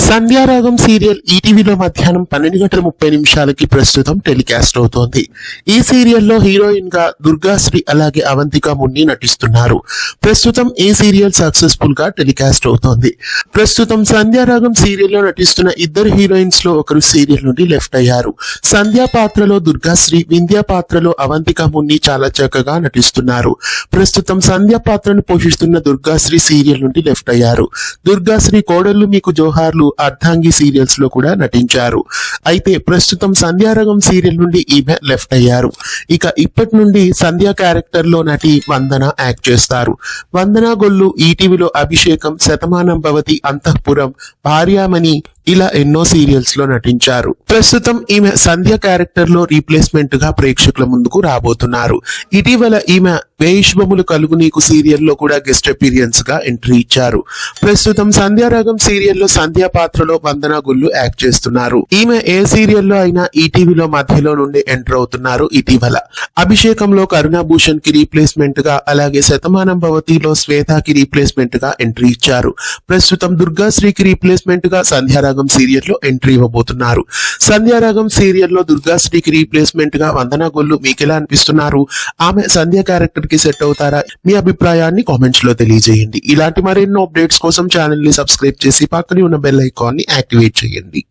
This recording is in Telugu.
సంధ్యారాగం సీరియల్ ఈటీవీలో మధ్యాహ్నం 12:30 ప్రస్తుతం టెలికాస్ట్ అవుతోంది. ఈ సీరియల్లో హీరోయిన్ గా దుర్గాశ్రీ అలాగే అవంతిక మున్ని నటిస్తున్నారు. ప్రస్తుతం ఈ సీరియల్ సక్సెస్ఫుల్ గా టెలికాస్ట్ అవుతోంది. ప్రస్తుతం సంధ్యారాగం సీరియల్లో నటిస్తున్న ఇద్దరు హీరోయిన్స్ లో ఒకరు సీరియల్ నుండి లెఫ్ట్ అయ్యారు. సంధ్యా పాత్రలో దుర్గాశ్రీ, వింధ్య పాత్రలో అవంతిక మున్ని చాలా చక్కగా నటిస్తున్నారు. ప్రస్తుతం సంధ్యా పాత్రను పోషిస్తున్న దుర్గాశ్రీ సీరియల్ నుండి లెఫ్ట్ అయ్యారు. దుర్గాశ్రీ కోడళ్ళు మీకు జోహార్లు, అర్ధాంగి సీరియల్స్ లో కూడా నటించారు. అయితే ప్రస్తుతం సంధ్యారాగం సీరియల్ నుండి ఈమె లెఫ్ట్ అయ్యారు. ఇక ఇప్పటి నుండి సంధ్య క్యారెక్టర్ లో నటి వందన యాక్ట్ చేస్తారు. వందన గొల్లు ఈటీవీలో అభిషేకం, శతమానం భవతి, అంతఃపురం, భార్యామణి ఇలా ఎన్నో సీరియల్స్ లో నటించారు. ప్రస్తుతం ఈమె సంధ్య క్యారెక్టర్ లో రీప్లేస్మెంట్ గా ప్రేక్షకుల ముందుకు రాబోతున్నారు. ఇటీవల ఈమె వేయిష్మములు కలుగు నీకు సీరియల్లో కూడా గెస్ట్ అపీరియన్స్ గా ఎంట్రీ ఇచ్చారు. ప్రస్తుతం సంధ్యారాగం సీరియల్లో సంధ్య పాత్రలో వందన గుళ్ళు యాక్ట్ చేస్తున్నారు. ఈమె ఏ సీరియల్లో అయినా ఈటీవీలో మధ్యలో నుండి ఎంటర్ అవుతున్నారు. ఇటీవల అభిషేకంలో కరుణాభూషణ్ కి రీప్లేస్మెంట్ గా, అలాగే శతమానం భవతిలో శ్వేతకి రీప్లేస్మెంట్ గా ఎంట్రీ ఇచ్చారు. ప్రస్తుతం దుర్గాశ్రీకి రీప్లేస్మెంట్ గా సంధ్యారాగం సీరియల్లో ఎంట్రీ ఇవ్వబోతున్నారు. సంధ్యారాగం సీరియల్లో దుర్గాశ్రీకి రీప్లేస్మెంట్ గా వందన గొల్లు మీకెలా అనిపిస్తున్నారు? ఆమె సంధ్య క్యారెక్టర్ కి సెట్ అవుతారా? మీ అభిప్రాయాన్ని కామెంట్స్ లో తెలియజేయండి. ఇలాంటి మరెన్నో అప్డేట్స్ కోసం ఛానల్ ని సబ్స్క్రైబ్ చేసి పక్కనే ఉన్న బెల్ ఐకాన్ ని యాక్టివేట్ చేయండి.